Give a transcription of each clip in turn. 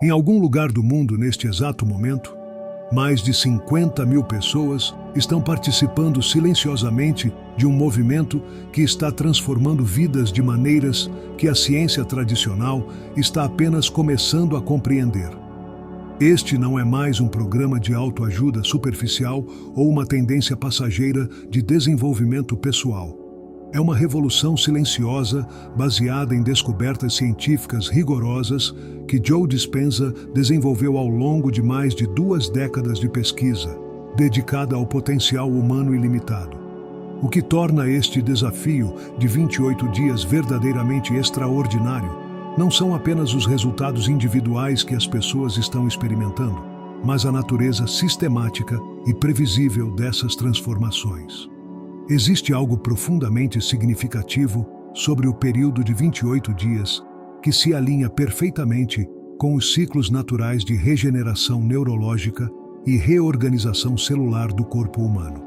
Em algum lugar do mundo, neste exato momento, mais de 50 mil pessoas estão participando silenciosamente de um movimento que está transformando vidas de maneiras que a ciência tradicional está apenas começando a compreender. Este não é mais um programa de autoajuda superficial ou uma tendência passageira de desenvolvimento pessoal. É uma revolução silenciosa baseada em descobertas científicas rigorosas que Joe Dispenza desenvolveu ao longo de mais de 2 décadas de pesquisa, dedicada ao potencial humano ilimitado. O que torna este desafio de 28 dias verdadeiramente extraordinário não são apenas os resultados individuais que as pessoas estão experimentando, mas a natureza sistemática e previsível dessas transformações. Existe algo profundamente significativo sobre o período de 28 dias que se alinha perfeitamente com os ciclos naturais de regeneração neurológica e reorganização celular do corpo humano.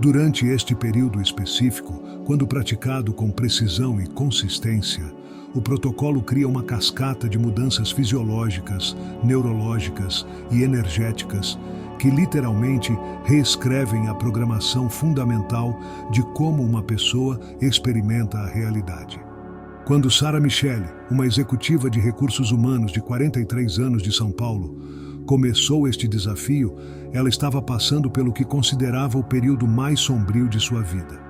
Durante este período específico, quando praticado com precisão e consistência, o protocolo cria uma cascata de mudanças fisiológicas, neurológicas e energéticas que literalmente reescrevem a programação fundamental de como uma pessoa experimenta a realidade. Quando Sarah Michele, uma executiva de recursos humanos de 43 anos de São Paulo, começou este desafio, ela estava passando pelo que considerava o período mais sombrio de sua vida.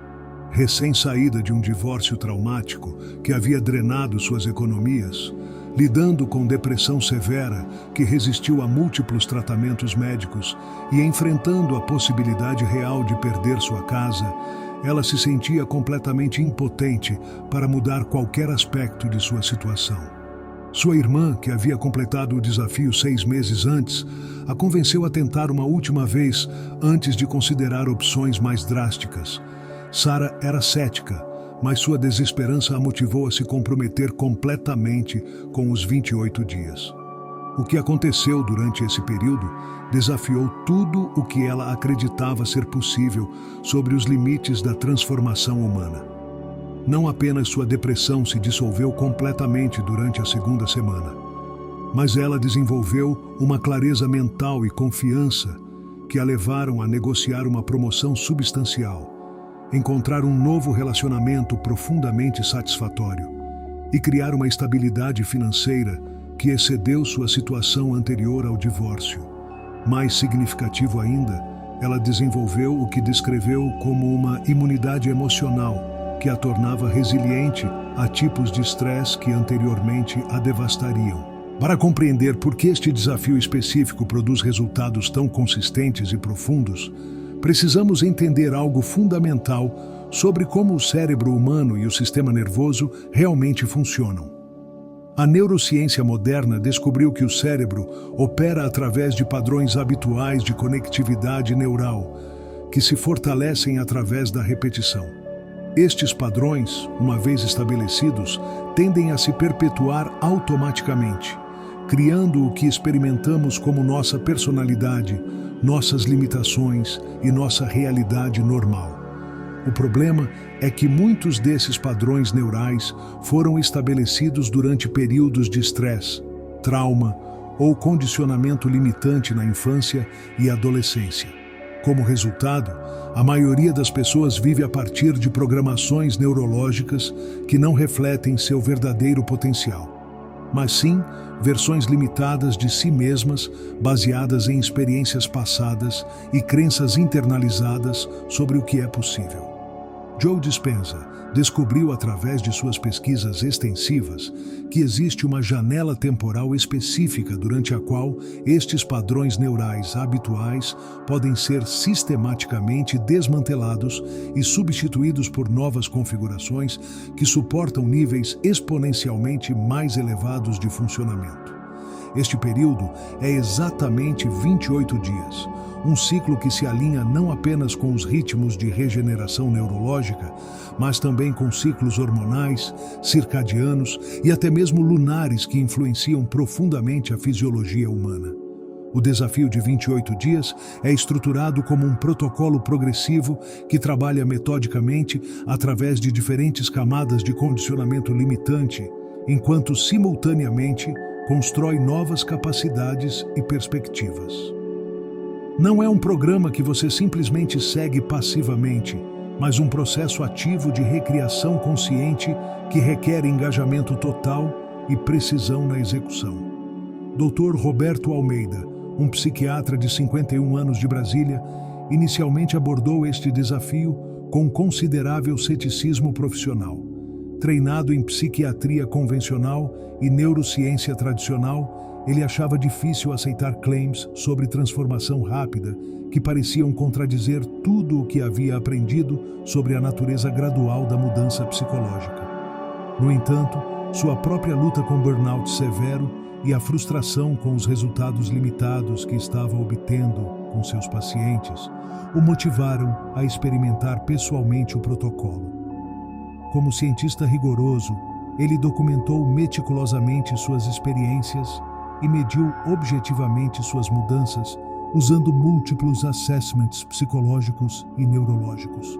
Recém-saída de um divórcio traumático que havia drenado suas economias, lidando com depressão severa que resistiu a múltiplos tratamentos médicos e enfrentando a possibilidade real de perder sua casa, ela se sentia completamente impotente para mudar qualquer aspecto de sua situação. Sua irmã, que havia completado o desafio 6 meses antes, a convenceu a tentar uma última vez antes de considerar opções mais drásticas. Sarah era cética, mas sua desesperança a motivou a se comprometer completamente com os 28 dias. O que aconteceu durante esse período desafiou tudo o que ela acreditava ser possível sobre os limites da transformação humana. Não apenas sua depressão se dissolveu completamente durante a 2ª semana, mas ela desenvolveu uma clareza mental e confiança que a levaram a negociar uma promoção substancial, encontrar um novo relacionamento profundamente satisfatório e criar uma estabilidade financeira que excedeu sua situação anterior ao divórcio. Mais significativo ainda, ela desenvolveu o que descreveu como uma imunidade emocional que a tornava resiliente a tipos de estresse que anteriormente a devastariam. Para compreender por que este desafio específico produz resultados tão consistentes e profundos, precisamos entender algo fundamental sobre como o cérebro humano e o sistema nervoso realmente funcionam. A neurociência moderna descobriu que o cérebro opera através de padrões habituais de conectividade neural, que se fortalecem através da repetição. Estes padrões, uma vez estabelecidos, tendem a se perpetuar automaticamente, criando o que experimentamos como nossa personalidade, nossas limitações e nossa realidade normal. O problema é que muitos desses padrões neurais foram estabelecidos durante períodos de estresse, trauma ou condicionamento limitante na infância e adolescência. Como resultado, a maioria das pessoas vive a partir de programações neurológicas que não refletem seu verdadeiro potencial, mas sim versões limitadas de si mesmas, baseadas em experiências passadas e crenças internalizadas sobre o que é possível. Joe Dispenza descobriu através de suas pesquisas extensivas que existe uma janela temporal específica durante a qual estes padrões neurais habituais podem ser sistematicamente desmantelados e substituídos por novas configurações que suportam níveis exponencialmente mais elevados de funcionamento. Este período é exatamente 28 dias, um ciclo que se alinha não apenas com os ritmos de regeneração neurológica, mas também com ciclos hormonais, circadianos e até mesmo lunares que influenciam profundamente a fisiologia humana. O desafio de 28 dias é estruturado como um protocolo progressivo que trabalha metodicamente através de diferentes camadas de condicionamento limitante, enquanto simultaneamente constrói novas capacidades e perspectivas. Não é um programa que você simplesmente segue passivamente, mas um processo ativo de recriação consciente que requer engajamento total e precisão na execução. Dr. Roberto Almeida, um psiquiatra de 51 anos de Brasília, inicialmente abordou este desafio com considerável ceticismo profissional. Treinado em psiquiatria convencional e neurociência tradicional, ele achava difícil aceitar claims sobre transformação rápida que pareciam contradizer tudo o que havia aprendido sobre a natureza gradual da mudança psicológica. No entanto, sua própria luta com burnout severo e a frustração com os resultados limitados que estava obtendo com seus pacientes o motivaram a experimentar pessoalmente o protocolo. Como cientista rigoroso, ele documentou meticulosamente suas experiências e mediu objetivamente suas mudanças usando múltiplos assessments psicológicos e neurológicos.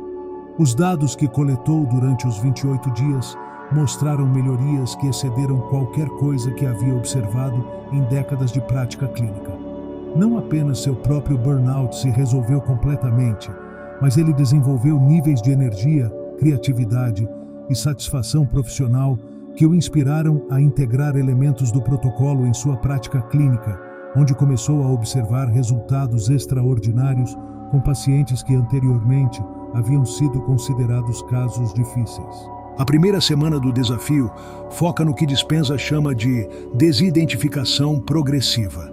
Os dados que coletou durante os 28 dias mostraram melhorias que excederam qualquer coisa que havia observado em décadas de prática clínica. Não apenas seu próprio burnout se resolveu completamente, mas ele desenvolveu níveis de energia, criatividade e satisfação profissional que o inspiraram a integrar elementos do protocolo em sua prática clínica, onde começou a observar resultados extraordinários com pacientes que anteriormente haviam sido considerados casos difíceis. A primeira semana do desafio foca no que Dispenza chama de desidentificação progressiva.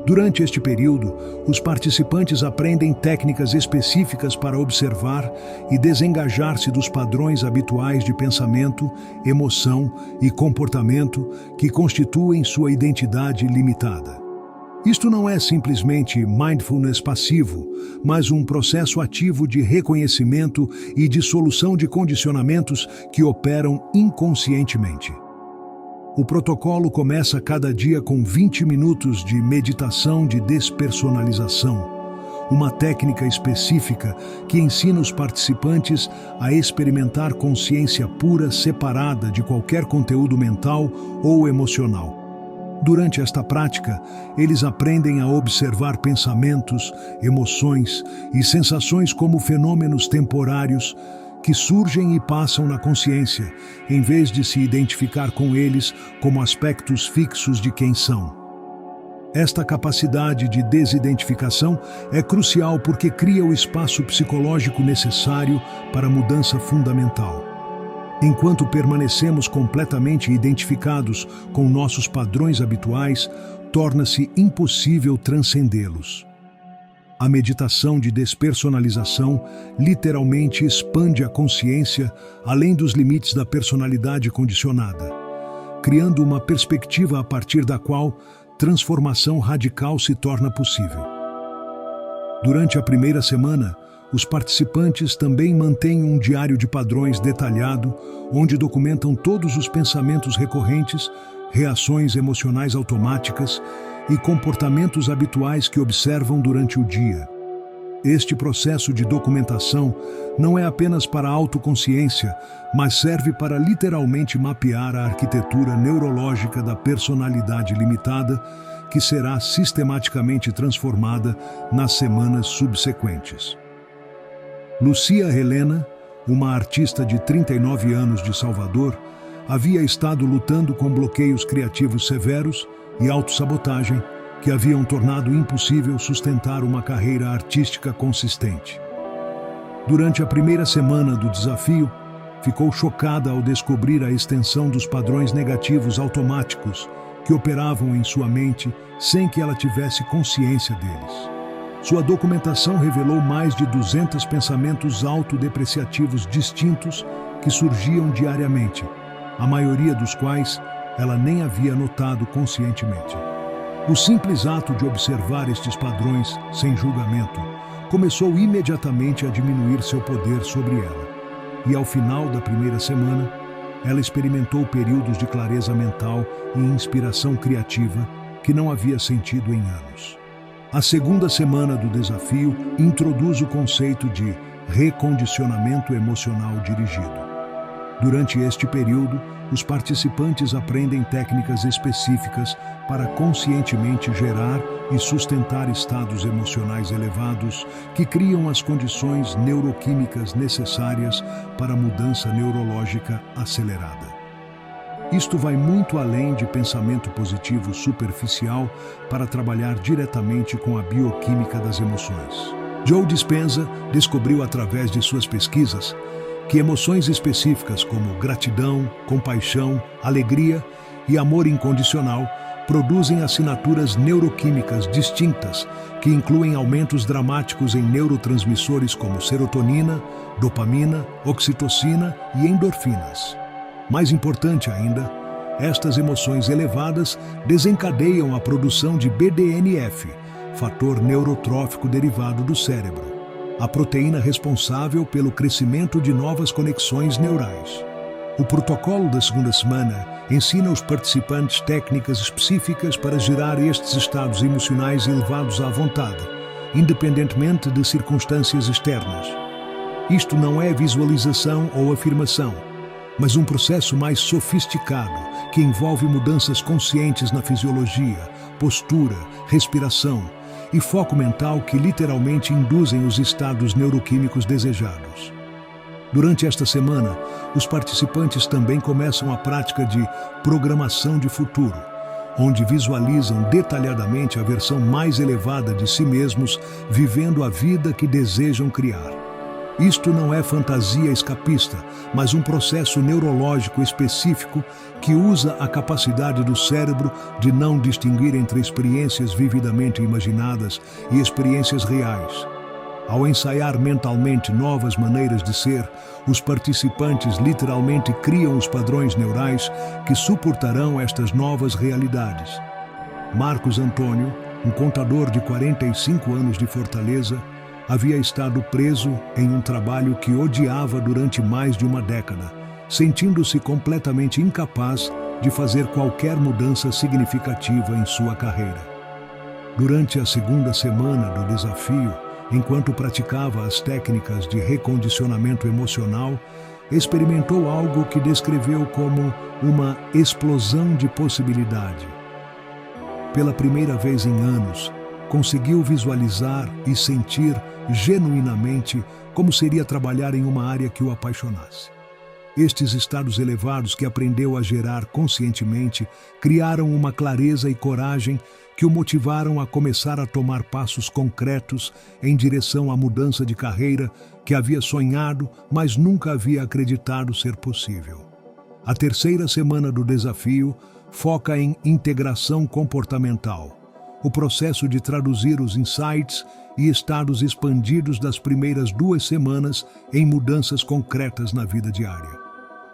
Durante este período, os participantes aprendem técnicas específicas para observar e desengajar-se dos padrões habituais de pensamento, emoção e comportamento que constituem sua identidade limitada. Isto não é simplesmente mindfulness passivo, mas um processo ativo de reconhecimento e dissolução de condicionamentos que operam inconscientemente. O protocolo começa cada dia com 20 minutos de meditação de despersonalização, uma técnica específica que ensina os participantes a experimentar consciência pura separada de qualquer conteúdo mental ou emocional. Durante esta prática, eles aprendem a observar pensamentos, emoções e sensações como fenômenos temporários que surgem e passam na consciência, em vez de se identificar com eles como aspectos fixos de quem são. Esta capacidade de desidentificação é crucial porque cria o espaço psicológico necessário para a mudança fundamental. Enquanto permanecemos completamente identificados com nossos padrões habituais, torna-se impossível transcendê-los. A meditação de despersonalização literalmente expande a consciência além dos limites da personalidade condicionada, criando uma perspectiva a partir da qual transformação radical se torna possível. Durante a primeira semana, os participantes também mantêm um diário de padrões detalhado, onde documentam todos os pensamentos recorrentes, reações emocionais automáticas e comportamentos habituais que observam durante o dia. Este processo de documentação não é apenas para a autoconsciência, mas serve para literalmente mapear a arquitetura neurológica da personalidade limitada, que será sistematicamente transformada nas semanas subsequentes. Lucia Helena, uma artista de 39 anos de Salvador, havia estado lutando com bloqueios criativos severos e autossabotagem que haviam tornado impossível sustentar uma carreira artística consistente. Durante a primeira semana do desafio, ficou chocada ao descobrir a extensão dos padrões negativos automáticos que operavam em sua mente sem que ela tivesse consciência deles. Sua documentação revelou mais de 200 pensamentos autodepreciativos distintos que surgiam diariamente, a maioria dos quais ela nem havia notado conscientemente. O simples ato de observar estes padrões, sem julgamento, começou imediatamente a diminuir seu poder sobre ela. E ao final da primeira semana, ela experimentou períodos de clareza mental e inspiração criativa que não havia sentido em anos. A segunda semana do desafio introduz o conceito de recondicionamento emocional dirigido. Durante este período, os participantes aprendem técnicas específicas para conscientemente gerar e sustentar estados emocionais elevados que criam as condições neuroquímicas necessárias para a mudança neurológica acelerada. Isto vai muito além de pensamento positivo superficial para trabalhar diretamente com a bioquímica das emoções. Joe Dispenza descobriu através de suas pesquisas que emoções específicas como gratidão, compaixão, alegria e amor incondicional produzem assinaturas neuroquímicas distintas que incluem aumentos dramáticos em neurotransmissores como serotonina, dopamina, oxitocina e endorfinas. Mais importante ainda, estas emoções elevadas desencadeiam a produção de BDNF, fator neurotrófico derivado do cérebro, a proteína responsável pelo crescimento de novas conexões neurais. O protocolo da segunda semana ensina os participantes técnicas específicas para gerar estes estados emocionais elevados à vontade, independentemente de circunstâncias externas. Isto não é visualização ou afirmação, mas um processo mais sofisticado que envolve mudanças conscientes na fisiologia, postura, respiração e foco mental que literalmente induzem os estados neuroquímicos desejados. Durante esta semana, os participantes também começam a prática de programação de futuro, onde visualizam detalhadamente a versão mais elevada de si mesmos, vivendo a vida que desejam criar. Isto não é fantasia escapista, mas um processo neurológico específico que usa a capacidade do cérebro de não distinguir entre experiências vividamente imaginadas e experiências reais. Ao ensaiar mentalmente novas maneiras de ser, os participantes literalmente criam os padrões neurais que suportarão estas novas realidades. Marcos Antônio, um contador de 45 anos de Fortaleza, havia estado preso em um trabalho que odiava durante mais de uma década, sentindo-se completamente incapaz de fazer qualquer mudança significativa em sua carreira. Durante a segunda semana do desafio, enquanto praticava as técnicas de recondicionamento emocional, experimentou algo que descreveu como uma explosão de possibilidade. Pela primeira vez em anos, conseguiu visualizar e sentir genuinamente como seria trabalhar em uma área que o apaixonasse. Estes estados elevados que aprendeu a gerar conscientemente criaram uma clareza e coragem que o motivaram a começar a tomar passos concretos em direção à mudança de carreira que havia sonhado, mas nunca havia acreditado ser possível. A terceira semana do desafio foca em integração comportamental, o processo de traduzir os insights e estados expandidos das primeiras 2 semanas em mudanças concretas na vida diária.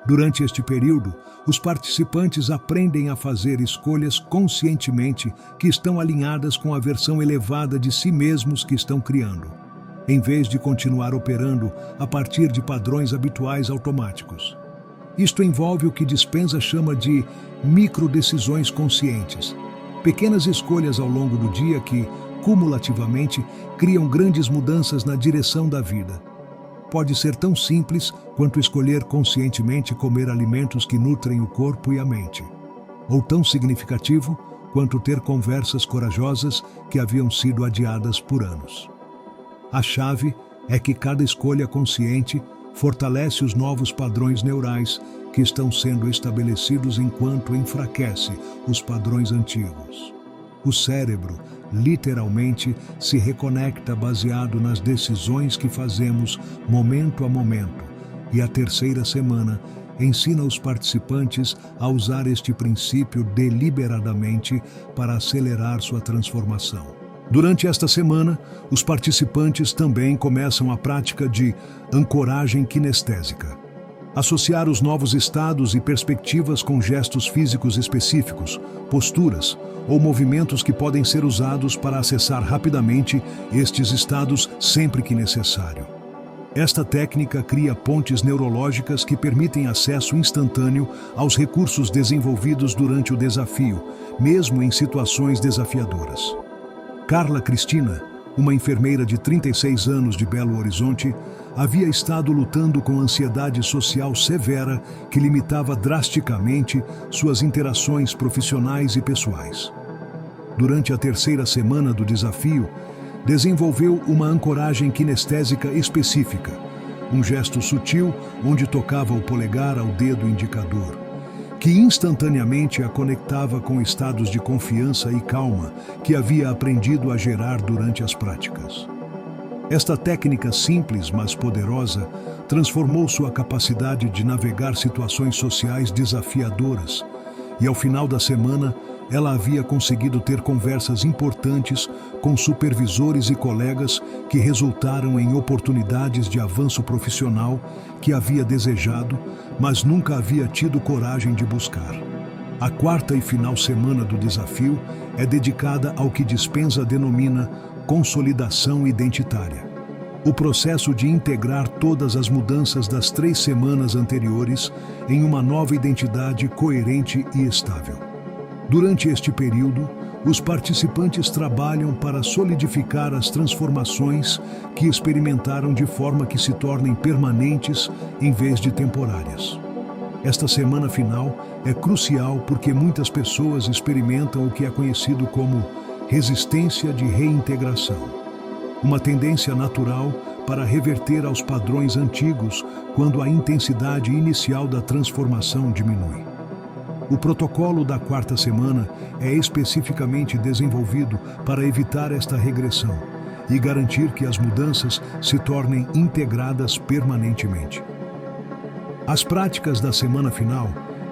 Durante este período, os participantes aprendem a fazer escolhas conscientemente que estão alinhadas com a versão elevada de si mesmos que estão criando, em vez de continuar operando a partir de padrões habituais automáticos. Isto envolve o que Dispenza chama de microdecisões conscientes, pequenas escolhas ao longo do dia que, cumulativamente, criam grandes mudanças na direção da vida. Pode ser tão simples quanto escolher conscientemente comer alimentos que nutrem o corpo e a mente, ou tão significativo quanto ter conversas corajosas que haviam sido adiadas por anos. A chave é que cada escolha consciente fortalece os novos padrões neurais que estão sendo estabelecidos enquanto enfraquece os padrões antigos. O cérebro, literalmente, se reconecta baseado nas decisões que fazemos momento a momento, e a terceira semana ensina os participantes a usar este princípio deliberadamente para acelerar sua transformação. Durante esta semana, os participantes também começam a prática de ancoragem kinestésica. Associar os novos estados e perspectivas com gestos físicos específicos, posturas ou movimentos que podem ser usados para acessar rapidamente estes estados sempre que necessário. Esta técnica cria pontes neurológicas que permitem acesso instantâneo aos recursos desenvolvidos durante o desafio, mesmo em situações desafiadoras. Carla Cristina, uma enfermeira de 36 anos de Belo Horizonte, havia estado lutando com ansiedade social severa que limitava drasticamente suas interações profissionais e pessoais. Durante a terceira semana do desafio, desenvolveu uma ancoragem kinestésica específica, um gesto sutil onde tocava o polegar ao dedo indicador, que instantaneamente a conectava com estados de confiança e calma que havia aprendido a gerar durante as práticas. Esta técnica simples, mas poderosa, transformou sua capacidade de navegar situações sociais desafiadoras, e ao final da semana, ela havia conseguido ter conversas importantes com supervisores e colegas que resultaram em oportunidades de avanço profissional que havia desejado, mas nunca havia tido coragem de buscar. A quarta e final semana do desafio é dedicada ao que Dispenza denomina consolidação identitária. O processo de integrar todas as mudanças das 3 semanas anteriores em uma nova identidade coerente e estável. Durante este período, os participantes trabalham para solidificar as transformações que experimentaram de forma que se tornem permanentes em vez de temporárias. Esta semana final é crucial porque muitas pessoas experimentam o que é conhecido como resistência de reintegração, uma tendência natural para reverter aos padrões antigos quando a intensidade inicial da transformação diminui. O protocolo da quarta semana é especificamente desenvolvido para evitar esta regressão e garantir que as mudanças se tornem integradas permanentemente. As práticas da semana final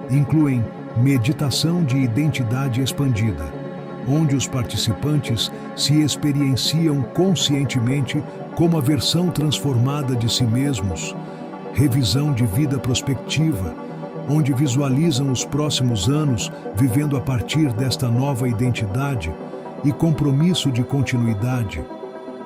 incluem meditação de identidade expandida, onde os participantes se experienciam conscientemente como a versão transformada de si mesmos, revisão de vida prospectiva, onde visualizam os próximos anos vivendo a partir desta nova identidade, e compromisso de continuidade,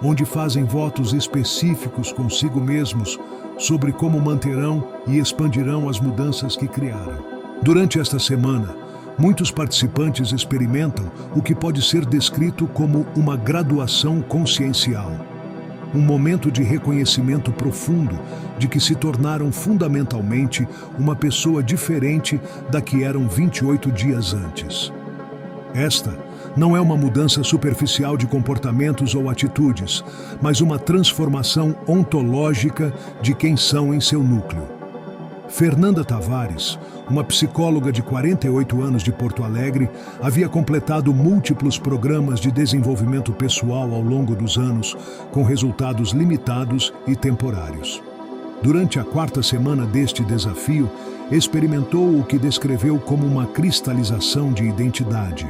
onde fazem votos específicos consigo mesmos sobre como manterão e expandirão as mudanças que criaram. Durante esta semana, muitos participantes experimentam o que pode ser descrito como uma graduação consciencial, um momento de reconhecimento profundo de que se tornaram fundamentalmente uma pessoa diferente da que eram 28 dias antes. Esta não é uma mudança superficial de comportamentos ou atitudes, mas uma transformação ontológica de quem são em seu núcleo. Fernanda Tavares, uma psicóloga de 48 anos de Porto Alegre, havia completado múltiplos programas de desenvolvimento pessoal ao longo dos anos, com resultados limitados e temporários. Durante a quarta semana deste desafio, experimentou o que descreveu como uma cristalização de identidade,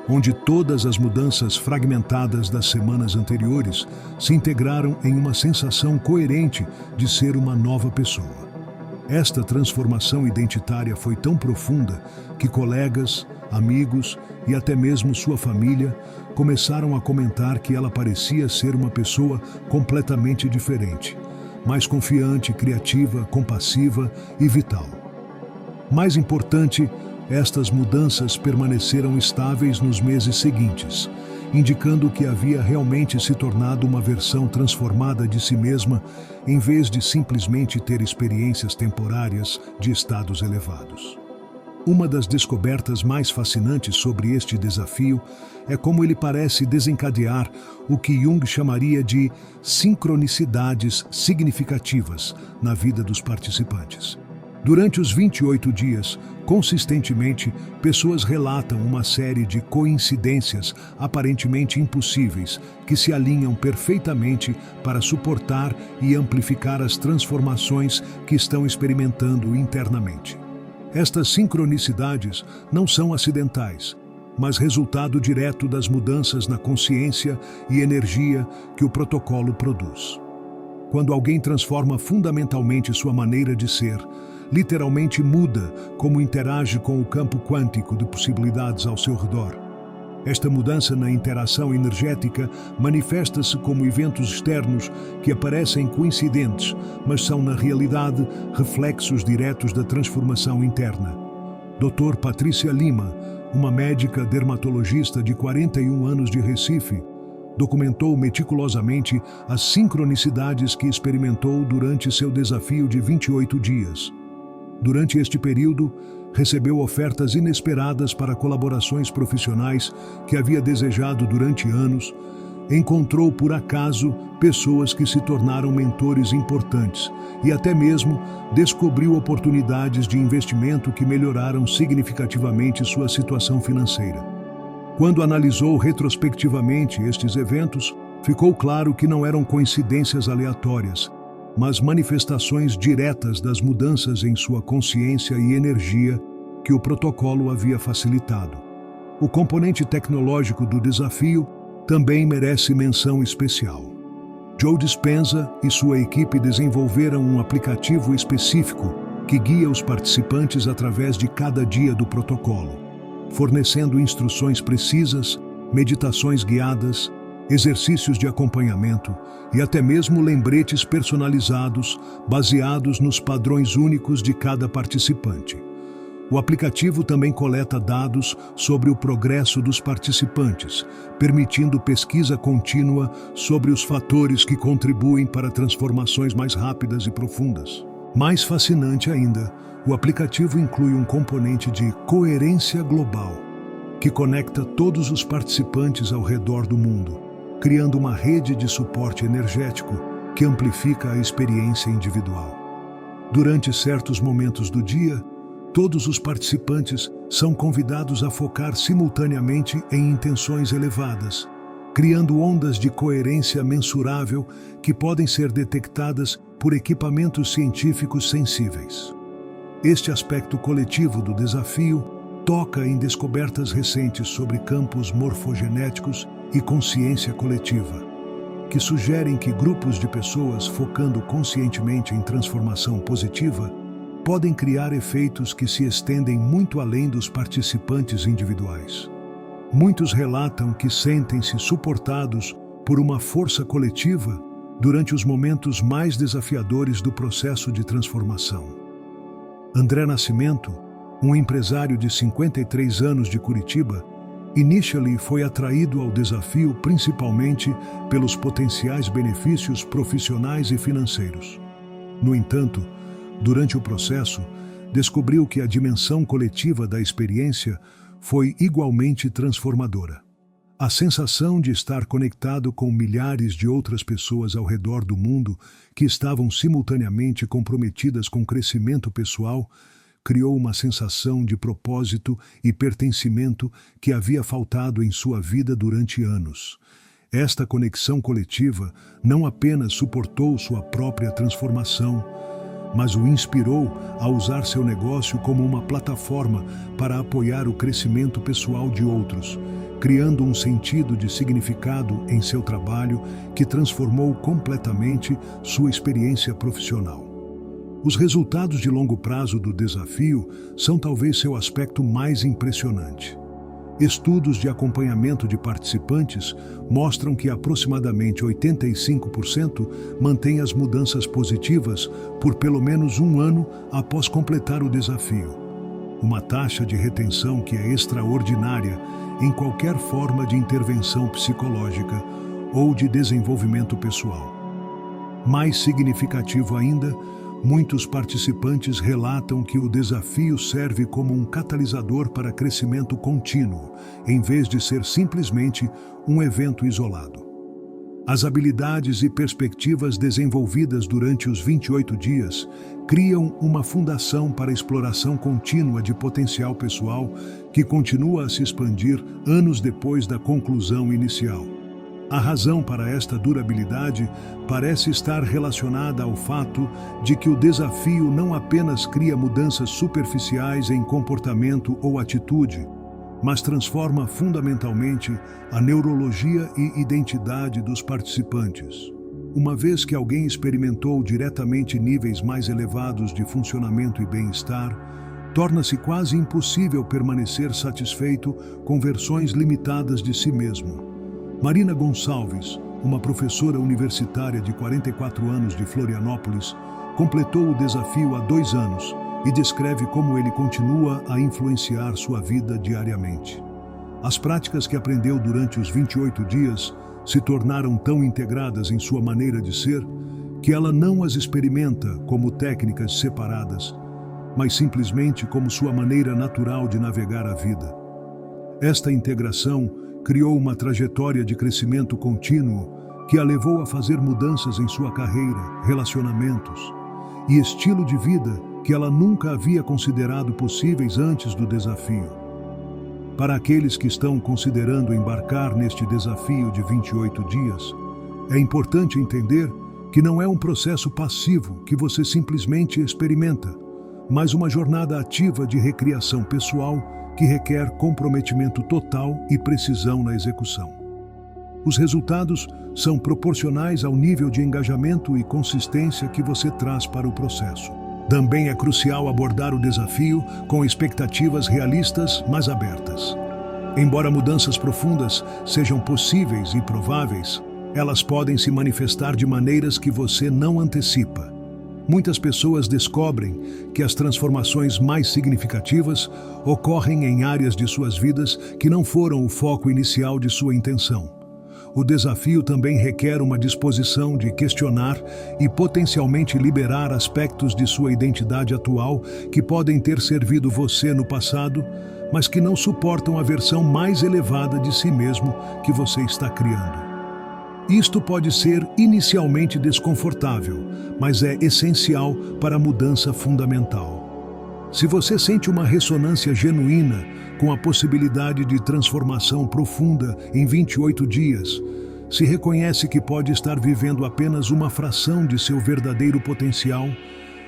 onde todas as mudanças fragmentadas das semanas anteriores se integraram em uma sensação coerente de ser uma nova pessoa. Esta transformação identitária foi tão profunda que colegas, amigos e até mesmo sua família começaram a comentar que ela parecia ser uma pessoa completamente diferente, mais confiante, criativa, compassiva e vital. Mais importante, estas mudanças permaneceram estáveis nos meses seguintes, indicando que havia realmente se tornado uma versão transformada de si mesma, em vez de simplesmente ter experiências temporárias de estados elevados. Uma das descobertas mais fascinantes sobre este desafio é como ele parece desencadear o que Jung chamaria de sincronicidades significativas na vida dos participantes. Durante os 28 dias, consistentemente, pessoas relatam uma série de coincidências aparentemente impossíveis que se alinham perfeitamente para suportar e amplificar as transformações que estão experimentando internamente. Estas sincronicidades não são acidentais, mas resultado direto das mudanças na consciência e energia que o protocolo produz. Quando alguém transforma fundamentalmente sua maneira de ser, literalmente muda como interage com o campo quântico de possibilidades ao seu redor. Esta mudança na interação energética manifesta-se como eventos externos que aparecem coincidentes, mas são na realidade reflexos diretos da transformação interna. Dr. Patrícia Lima, uma médica dermatologista de 41 anos de Recife, documentou meticulosamente as sincronicidades que experimentou durante seu desafio de 28 dias. Durante este período, recebeu ofertas inesperadas para colaborações profissionais que havia desejado durante anos. Encontrou por acaso pessoas que se tornaram mentores importantes e até mesmo descobriu oportunidades de investimento que melhoraram significativamente sua situação financeira. Quando analisou retrospectivamente estes eventos, ficou claro que não eram coincidências aleatórias, mas manifestações diretas das mudanças em sua consciência e energia que o protocolo havia facilitado. O componente tecnológico do desafio também merece menção especial. Joe Dispenza e sua equipe desenvolveram um aplicativo específico que guia os participantes através de cada dia do protocolo, fornecendo instruções precisas, meditações guiadas, exercícios de acompanhamento e até mesmo lembretes personalizados baseados nos padrões únicos de cada participante. O aplicativo também coleta dados sobre o progresso dos participantes, permitindo pesquisa contínua sobre os fatores que contribuem para transformações mais rápidas e profundas. Mais fascinante ainda, o aplicativo inclui um componente de coerência global, que conecta todos os participantes ao redor do mundo, criando uma rede de suporte energético que amplifica a experiência individual. Durante certos momentos do dia, todos os participantes são convidados a focar simultaneamente em intenções elevadas, criando ondas de coerência mensurável que podem ser detectadas por equipamentos científicos sensíveis. Este aspecto coletivo do desafio toca em descobertas recentes sobre campos morfogenéticos e consciência coletiva, que sugerem que grupos de pessoas focando conscientemente em transformação positiva podem criar efeitos que se estendem muito além dos participantes individuais. Muitos relatam que sentem-se suportados por uma força coletiva durante os momentos mais desafiadores do processo de transformação. André Nascimento, um empresário de 53 anos de Curitiba, inicialmente foi atraído ao desafio principalmente pelos potenciais benefícios profissionais e financeiros. No entanto, durante o processo, descobriu que a dimensão coletiva da experiência foi igualmente transformadora. A sensação de estar conectado com milhares de outras pessoas ao redor do mundo que estavam simultaneamente comprometidas com crescimento pessoal criou uma sensação de propósito e pertencimento que havia faltado em sua vida durante anos. Esta conexão coletiva não apenas suportou sua própria transformação, mas o inspirou a usar seu negócio como uma plataforma para apoiar o crescimento pessoal de outros, criando um sentido de significado em seu trabalho que transformou completamente sua experiência profissional. Os resultados de longo prazo do desafio são talvez seu aspecto mais impressionante. Estudos de acompanhamento de participantes mostram que aproximadamente 85% mantêm as mudanças positivas por pelo menos um ano após completar o desafio. Uma taxa de retenção que é extraordinária em qualquer forma de intervenção psicológica ou de desenvolvimento pessoal. Mais significativo ainda, muitos participantes relatam que o desafio serve como um catalisador para crescimento contínuo, em vez de ser simplesmente um evento isolado. As habilidades e perspectivas desenvolvidas durante os 28 dias criam uma fundação para a exploração contínua de potencial pessoal que continua a se expandir anos depois da conclusão inicial. A razão para esta durabilidade parece estar relacionada ao fato de que o desafio não apenas cria mudanças superficiais em comportamento ou atitude, mas transforma fundamentalmente a neurologia e identidade dos participantes. Uma vez que alguém experimentou diretamente níveis mais elevados de funcionamento e bem-estar, torna-se quase impossível permanecer satisfeito com versões limitadas de si mesmo. Marina Gonçalves, uma professora universitária de 44 anos de Florianópolis, completou o desafio há 2 anos e descreve como ele continua a influenciar sua vida diariamente. As práticas que aprendeu durante os 28 dias se tornaram tão integradas em sua maneira de ser que ela não as experimenta como técnicas separadas, mas simplesmente como sua maneira natural de navegar a vida. Esta integração criou uma trajetória de crescimento contínuo que a levou a fazer mudanças em sua carreira, relacionamentos e estilo de vida que ela nunca havia considerado possíveis antes do desafio. Para aqueles que estão considerando embarcar neste desafio de 28 dias, é importante entender que não é um processo passivo que você simplesmente experimenta, mas uma jornada ativa de recriação pessoal que requer comprometimento total e precisão na execução. Os resultados são proporcionais ao nível de engajamento e consistência que você traz para o processo. Também é crucial abordar o desafio com expectativas realistas, mas abertas. Embora mudanças profundas sejam possíveis e prováveis, elas podem se manifestar de maneiras que você não antecipa. Muitas pessoas descobrem que as transformações mais significativas ocorrem em áreas de suas vidas que não foram o foco inicial de sua intenção. O desafio também requer uma disposição de questionar e potencialmente liberar aspectos de sua identidade atual que podem ter servido você no passado, mas que não suportam a versão mais elevada de si mesmo que você está criando. Isto pode ser inicialmente desconfortável, mas é essencial para a mudança fundamental. Se você sente uma ressonância genuína com a possibilidade de transformação profunda em 28 dias, se reconhece que pode estar vivendo apenas uma fração de seu verdadeiro potencial,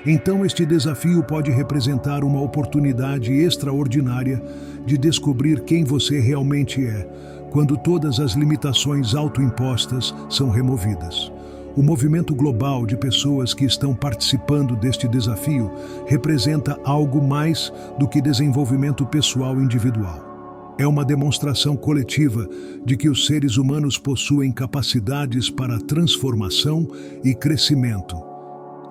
então este desafio pode representar uma oportunidade extraordinária de descobrir quem você realmente é, quando todas as limitações autoimpostas são removidas. O movimento global de pessoas que estão participando deste desafio representa algo mais do que desenvolvimento pessoal individual. É uma demonstração coletiva de que os seres humanos possuem capacidades para transformação e crescimento,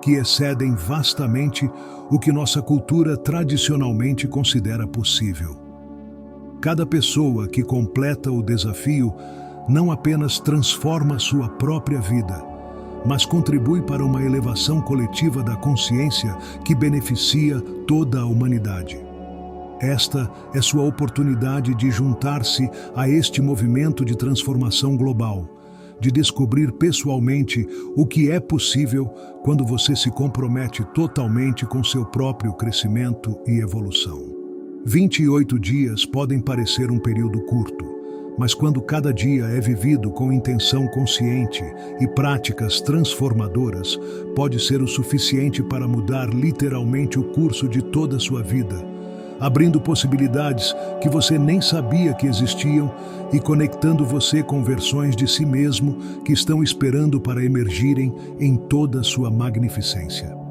que excedem vastamente o que nossa cultura tradicionalmente considera possível. Cada pessoa que completa o desafio não apenas transforma sua própria vida, mas contribui para uma elevação coletiva da consciência que beneficia toda a humanidade. Esta é sua oportunidade de juntar-se a este movimento de transformação global, de descobrir pessoalmente o que é possível quando você se compromete totalmente com seu próprio crescimento e evolução. 28 dias podem parecer um período curto, mas quando cada dia é vivido com intenção consciente e práticas transformadoras, pode ser o suficiente para mudar literalmente o curso de toda a sua vida, abrindo possibilidades que você nem sabia que existiam e conectando você com versões de si mesmo que estão esperando para emergirem em toda a sua magnificência.